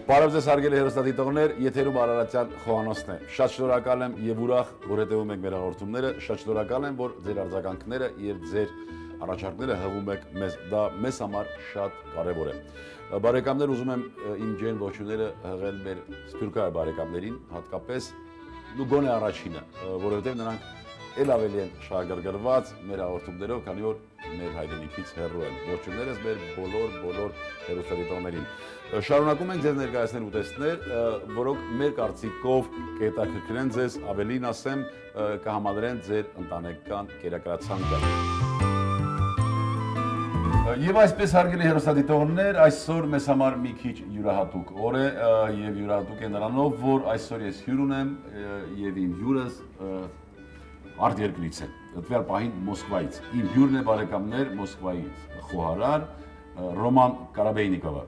Բարև ձեզ հարգելի հեռուստադիտողներ, եթերում Արարատյան Խոհանոցն է։ Շատ շնորհակալ եմ եւ ուրախ, որ հետեւում եք մեր հաղորդումները, շատ շնորհակալ եմ, որ ձեր արձագանքները եւ ձեր առաջարկները հղում եք մեզ։ Դա մեզ համար շատ կարեւոր է։ Բարեկամներ, ուզում եմ իմ ջերմ ողջույնները հղել մեր սփյուռքահայ բարեկամներին, հատկապես ու գոնե առաջինը, որովհետեւ նրանք ել ավելի են շահագրգռված մեր հաղորդումներով, քանի որ մեր հայրենիքից հեռու են։ Ողջույններս մեր բոլոր հեռուստադիտողներին։ Շարունակում ենք ձեզ ներկայացնել ուտեստներ, որոնք մեր կարծիքով կհետաքրքրեն ձեզ, ավելին ասեմ, կհամադրեն ձեր ընտանեկան կերակրացանկը։ Եվ այսպես հարգելի հեռուստադիտողներ, այսօր մեզ համար մի քիչ յուրահատուկ օր է եւ յուրահատուկ է նրանով, որ այսօր ես հյուր ունեմ եւ իմ հյուրս արտերկրից է, դեռ պահին Մոսկվայից։ Իմ հյուրն է բարեկամներ Մոսկվայից, խոհարար Ռոման Կարաբեյնիկովը։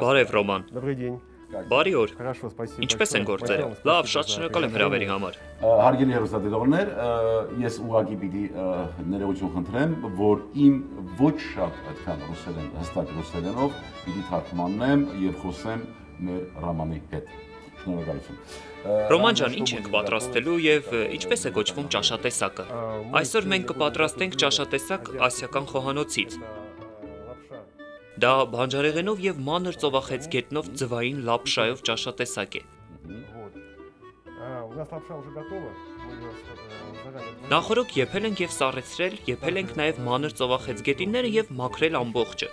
Բարև Ռոման։ Добрый день. Բարի օր։ Хорошо, спасибо. Ինչպես են գործերը։ Լավ, շատ շնորհակալ եմ հրավերի համար։ Հարգելի հեռուստադիտողներ, ես ուղղակի պիտի ներողություն խնդրեմ, որ իմ ոչ շատ այդքան ռուսերեն, հստակ ռուսերենով պիտի թարգմանեմ եւ խոսեմ մեր Ռամանի հետ։ Շնորհակալություն։ Ռոման ջան, ինչ ենք պատրաստելու եւ ինչպես է կոչվում ճաշատեսակը։ Այսօր մենք կպատրաստենք ճաշատեսակ ասիական խոհանոցից։ Դա բանջարեղենով եւ մանր ծովախեցգետնով ձվային լապշայով ճաշատեսակ է։ У нас лапша уже готова. Мы ее заранее. Նախորդ եփել ենք եւ սառեցրել, եփել ենք նաեւ մանր ծովախեցգետինները եւ մաքրել ամբողջը։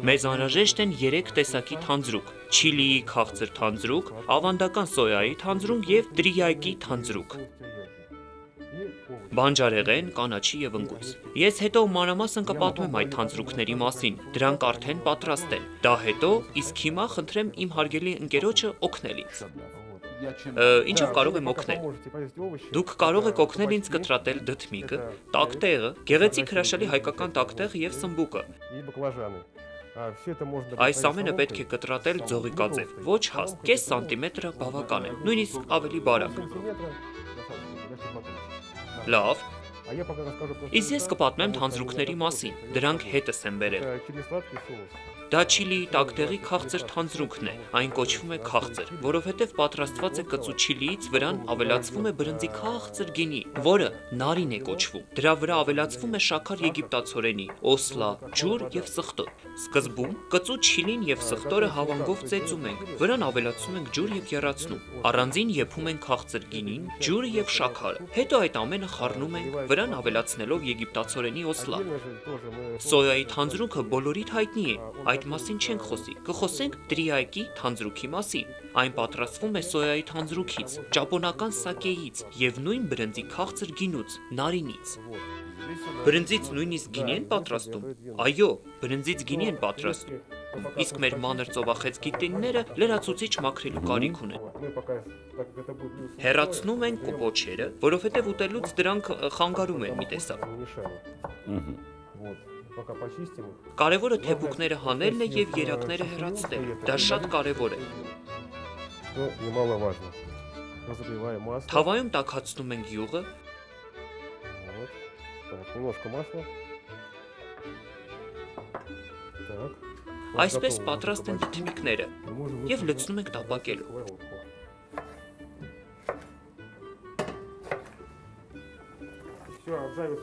Մեզ անհրաժեշտ են 3 տեսակի թանձրուկ՝ չիլիի քաղցր թանձրուկ, ավանդական սոյայի թանձրուկ եւ տրիակի թանձրուկ։ Բանջարեղեն, կանաչի եւ ընկույզ։ Ես հետո մանրամասն կպատմեմ այդ թանձրուկների մասին, դրանք արդեն պատրաստ են։ Դա հետո, իսկ հիմա խնդրեմ իմ հարգելի ընկերոջը օգնել ինձ։ Ինչով կարող եմ օգնել։ Դուք կարող եք օգնել ինձ կտրատել դդմիկը, տակտեղը, գեղեցիկ հրաշալի հայկական տակտեղը եւ սմբուկը։ Այս ամենը պետք է կտրատել ձողիկաձև, ոչ հաստ, կես սանտիմետրը բավական է, նույնիսկ ավելի բարակ։ Լավ։ Իսկ ես կպատմեմ թանձրուկների մասին, դրանք հետս եմ բերել։ Դա չիլիի տակտեղի քաղցր թանձրուկն է, այն կոչվում է քաղցր, որովհետև պատրաստված է կծու չիլիից, վրան ավելացվում է բրնձի քաղցր գինի, որը նարին է կոչվում։ Դրա վրա ավելացվում է շաքար եգիպտացորենի, օսլա, ջուր եւ սխտոր։ Սկզբում կծու չիլին եւ սխտորը հավանգով ծեծում ենք, վրան ավելացնում ենք ջուր եւ եռացնում։ Առանձին եփում ենք քաղցր գինին, ջուրը եւ շաքարը։ Հետո այդ ամենը խառնում ենք, վրան ավելացնելով եգիպտացորենի օսլա։ Սոյայի թանձրուկը բոլորիդ հայտնի է։ Այդ մասին չենք խոսի, կխոսենք տրիակի թանձրուկի մասին։ Այն պատրաստվում է սոյայի թանձրուկից, ճապոնական սակեից եւ նույն բրնձի քաղցր գինուց, նարինից։ Բրնձից նույնիսկ գինի են պատրաստում։ Այո, բրնձից գինի են պատրաստում։ Իսկ մեր մանր ծովախեցգետինները լրացուցիչ մաքրելու կարիք ունեն։ Հեռացնում են կոպոչերը, որովհետև ուտելուց դրանք խանգարում են մի տեսակ։ Կարևորը թեփուկները հանելն է եւ երակները հեռացնելը։ Դա շատ կարևոր է։ Թավայում տաքացնում ենք յուղը։ Այսպես պատրաստ են դդմիկները եւ լցնում ենք տապակելու։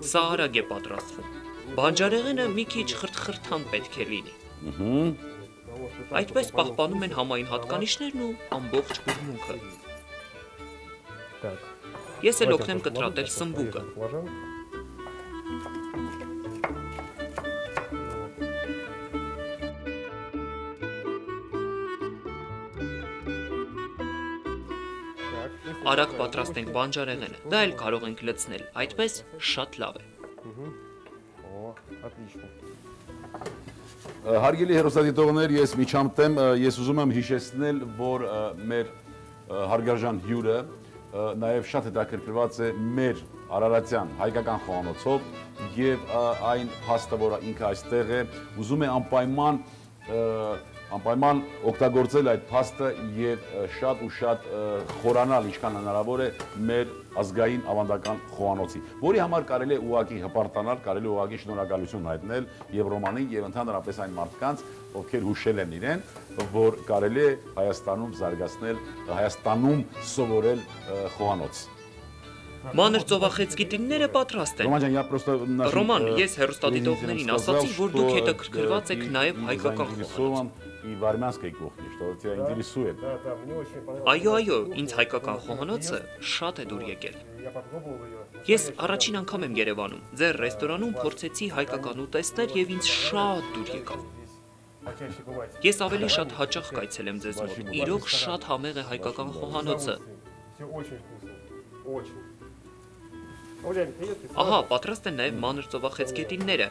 Սա արագ է պատրաստվում։ Բանջարեղենը մի քիչ խրթխրթան պետք է լինի։ Այդպես պահպանում են համային հատկանիշներն ու ամբողջ ուրմունքը։ Ես էլ օգնեմ կտրատել սմբուկը։ Արագ պատրաստենք բանջարեղենը, դա էլ կարող ենք լցնել, այդպես շատ լավ է։ Հարգելի հեռուստադիտողներ, ես միջամտեմ, ես ուզում եմ հիշեցնել, որ մեր հարգարժան հյուրը նաև շատ հետաքրքրված է մեր Արարատյան հայկական խոհանոցով եւ այն փաստը, որ ինքը այստեղ է, ուզում է անպայման անպայման օգտագործել այդ փաստը եւ շատ ու շատ խորանալ ինչքան հնարավոր է մեր ազգային ավանդական խոհանոցի, որի համար կարելի է ուղղակի հպարտանալ, կարելի է ուղղակի շնորհակալություն հայտնել եւ Ռոմանին եւ ընդհանրապես այն մարդկանց, ովքեր հուշել են իրեն, որ կարելի է Հայաստանում զարգացնել, Հայաստանում սովորել խոհանոց։ Մանր ծովախեցգիտինները պատրաստ են։ Ռոման, ես հեռուստադիտողներին ասացի, որ դուք հետաքրքրված եք նաև հայկական խոհանոց։ И в армянской кухне, что тебя интересует. Այո, ինձ հայկական խոհանոցը շատ է դուր եկել։ Ես առաջին անգամ եմ Երևանում։ Ձեր ռեստորանում փորձեցի հայկական ուտեստներ եւ ինձ շատ դուր եկավ։ Ես ավելի շատ հաճախ կայցելեմ ձեզ մոտ։ Իրոք շատ համեղ է հայկական խոհանոցը։ Ահա, պատրաստ են նաև մանր ծովախեցգետինները։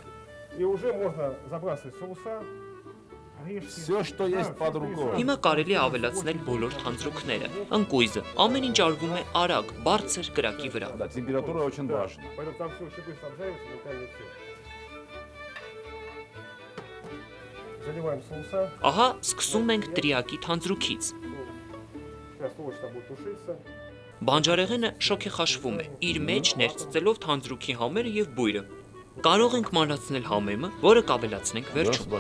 Всё, что есть под рукой. Հիմա կարելի է ավելացնել բոլոր թանձրուկները։ Ընկույզը ամեն ինչ արվում է արագ, բարձր կրակի վրա։ Да, температура очень важна. Ահա, սկսում ենք տրիակի թանձրուկից։ Բանջարեղենը շոգեխաշվում է, իր մեջ ներծծելով թանձրուկի համերը եւ բույրը։ Կարող ենք մանրացնել համեմը, որը կավելացնենք վերջում։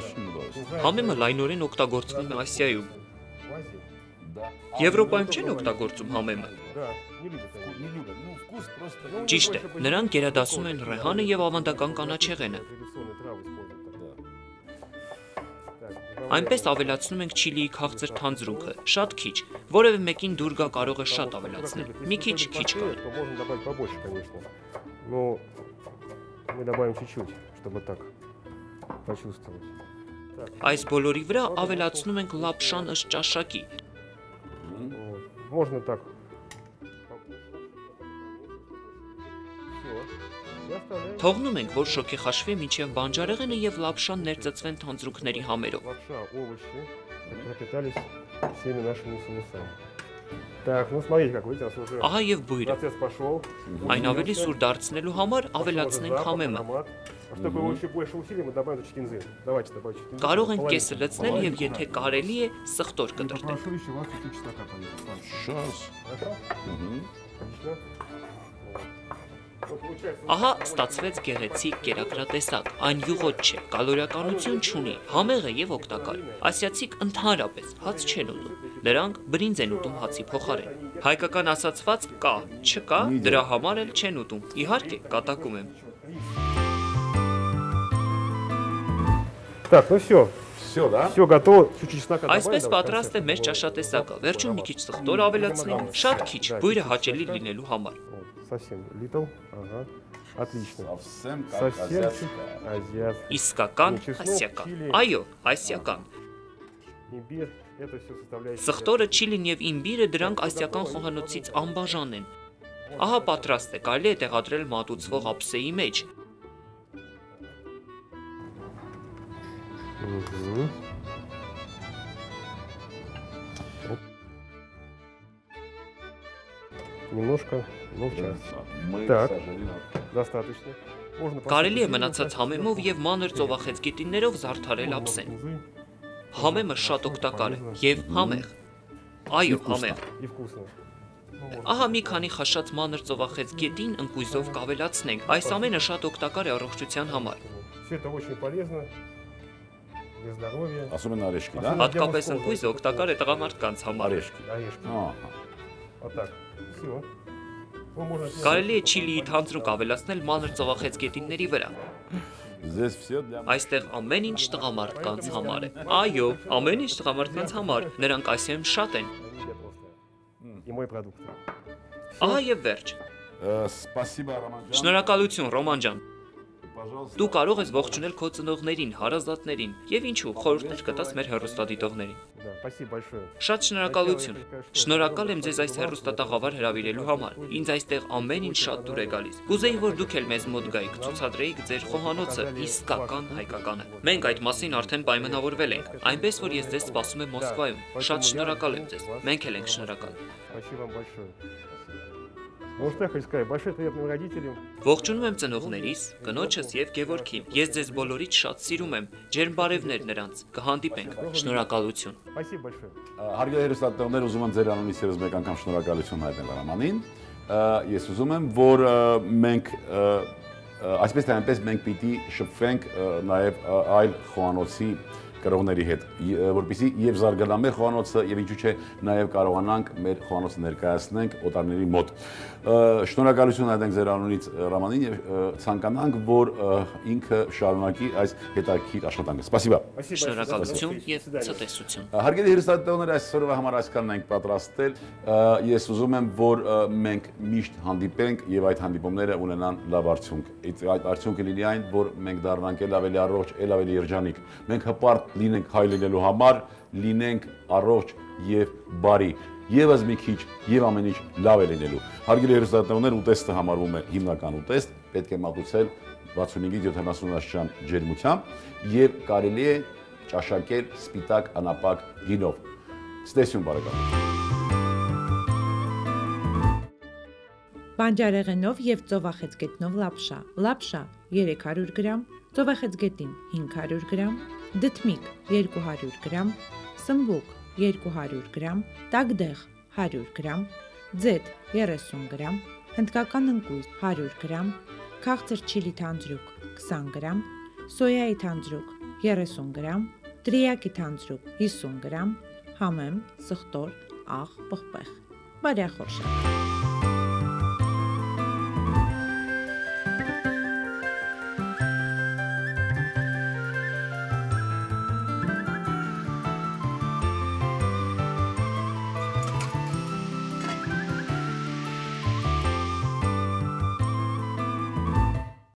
Համեմը լայնորեն օգտագործվում է Ասիայում։ Եվրոպայում չեն օգտագործում համեմը։ Ճիշտ է, նրանք գերադասում են ռեհանը եւ ավանդական կանաչեղենը։ Այնպես ավելացնում ենք չիլիի քաղցր թանձրուկը, շատ քիչ, որևէ մեկին դուր գա կարող է շատ ավելացնել, մի քիչ կար։ Мы добавим чуть-чуть, чтобы так почувствовать. Այս բոլորի վրա ավելացնում ենք լապշան ըստ ճաշակի։ Можно так. Թողնում ենք, որ շոգեխաշվի մինչև բանջարեղենը եւ լապշան ներծծվեն թանձրուկների համերով։ Лапша, овощи пропитались всеми нашими соусами. Так, ну смотрите, как видите, у нас уже Ահա եւ բույրը։ процесс пошел. Այն ավելի սուր դարձնելու համար ավելացնենք համեմը։ Чтобы его еще больше усилий, мы добавим чуть кинзы. Давайте добавим чуть кинзы. Կարող ենք կեսը լցնել եւ եթե կարելի է սխտոր կտրտել։ Прошу еще вас чуть-чуть чеснока положить. Сейчас. Хорошо? Отлично. Вот получается. Ահա ստացվեց գեղեցիկ կերակրատեսակ, այն յուղոտ չէ, կալորիականություն չունի, համեղ է եւ օգտակար։ Ասիացիք ընդհանրապես հաց չեն ուտում, նրանք բրինձ են ուտում հացի փոխարեն։ Հայկական ասացված կա, չկա, դրա համար էլ չեն ուտում։ Իհարկե, կատակում եմ։ Так, ну все. Все, да? Все готово. Чуть-чуть чеснока добавим. Այսպես պատրաստ է մեր ճաշատեսակը։ Վերջում մի քիչ սխտոր ավելացնենք, շատ քիչ, բույրը հաճելի լինելու համար։ Совсем little. Ага. Отлично. Совсем как Совсем азиатская. азиатский. Իսկական ասիական։ Այո, ասիական։ Имбирь. Это все составляет. Սխտորը, չիլին եւ իմբիրը դրանք ասիական խոհանոցից անբաժան են։ Ահա պատրաստ է, կարելի է տեղադրել մատուցվող ափսեի մեջ։ Угу. Немножко, ну в час. Мы, Так. к сожалению, Достаточно. Можно Կարելի է մնացած համեմով եւ մանր ծովախեցգետիններով զարդարել ափսեն։ Համեմը շատ օգտակար է եւ համեղ։ Այո, համեղ։ И вкусно. Ահա մի քանի խաշած մանր ծովախեցգետին ընկույզով կավելացնենք։ Այս ամենը շատ օգտակար է առողջության համար։ Все это очень полезно. Для здоровья. особенно орешки, да? Հատկապես ընկույզը օգտակար է տղամարդկանց համար։ Орешки. Орешки. Ага. Вот так. Все. Կարելի է չիլիի թանձրուկ ավելացնել մանր ծովախեցգետինների վրա։ Здесь все для... Այստեղ ամեն ինչ տղամարդկանց համար է։ Այո, ամեն ինչ տղամարդկանց համար։ Նրանք Ասիայում շատ են։ И мой продукт. Ահա եւ վերջ։ Спасибо, Роман. Շնորհակալություն, Ռոման ջան։ Пожалуйста. Դու կարող ես ողջունել քո ծնողներին, հարազատներին եւ ինչու խորհուրդներ կտաս մեր հեռուստադիտողներին։ Да, спасибо большое. Շատ շնորհակալություն։ Շնորհակալ եմ ձեզ այս հեռուստատաղավար հրավիրելու համար։ Ինձ այստեղ ամեն ինչ շատ դուր է գալիս։ Կուզեի, որ դուք էլ մեզ մոտ գայիք, ցուցադրեիք ձեր խոհանոցը, իսկական հայկականը։ Մենք այդ մասին արդեն պայմանավորվել ենք, այնպես որ ես ձեզ սպասում եմ Մոսկվայում։ Շատ շնորհակալ եմ ձեզ։ Մենք էլ ենք շնորհակալ։ Спасибо вам большое. Вот что я хочу сказать. Большой привет моим родителям. Ողջունում եմ ծնողներիս, կնոջս եւ Գևորգին։ Ես ձեզ բոլորից շատ սիրում եմ։ Ջերմ բարևներ նրանց։ Կհանդիպենք։ Շնորհակալություն։ Спасибо большое. Հարգելի հերոստատողներ, ուզում եմ ձեր անունից եւս մեկ անգամ շնորհակալություն հայտնել Արամանին։ Ես ուզում եմ, որ մենք այսպես թե այնպես մենք պիտի շփվենք նաեւ այլ խոհանոցի կրողների հետ, որպեսզի եւ զարգանա մեր խոհանոցը եւ ինչու՞ չէ նաեւ կարողանանք մեր խոհանոցը ներկայացնենք օտարների մոտ։ Շնորհակալություն հայտնենք ձեր անունից Ռամանին եւ ցանկանանք, որ ինքը շարունակի այս հետաքրքիր աշխատանքը։ Սպասիբա։ Շնորհակալություն եւ ցտեսություն։ Հարգելի հերոստատողներ, այսօրվա համար այսքանն ենք պատրաստել։ Ես ուզում եմ, որ մենք միշտ հանդիպենք եւ այդ հանդիպումները ունենան լավ արդյունք։ Այդ արդյունքը լինի այն, որ մենք դառնանք ել ավելի առողջ, ել ավելի երջանիկ։ Մենք հպարտ լինենք հայ լինելու համար, լինենք առողջ եւ բարի, եւս մի քիչ եւ ամեն ինչ լավ է լինելու։ Հարգելի հերոստատողներ, ուտեստը համարվում է հիմնական ուտեստ, պետք է մատուցել 65-70 աշճան ջերմությամբ եւ կարելի է ճաշակել սպիտակ անապակ գինով։ Ցտեսություն բարեկամներ։ Բանջարեղենով եւ ծովախեցգետնով լապշա։ Լապշա 300 գրամ, ծովախեցգետին 500 գրամ, դդմիկ 200 գրամ, սմբուկ 200 գրամ, տագդեղ 100 գրամ, ձեթ 30 գրամ, հնդկական ընկույզ 100 գրամ, քաղցր չիլի թանձրուկ 20 գրամ, սոյայի թանձրուկ 30 գրամ, տրիակի թանձրուկ 50 գրամ, համեմ, սխտոր, աղ, պղպեղ։ Բարյախորշակ։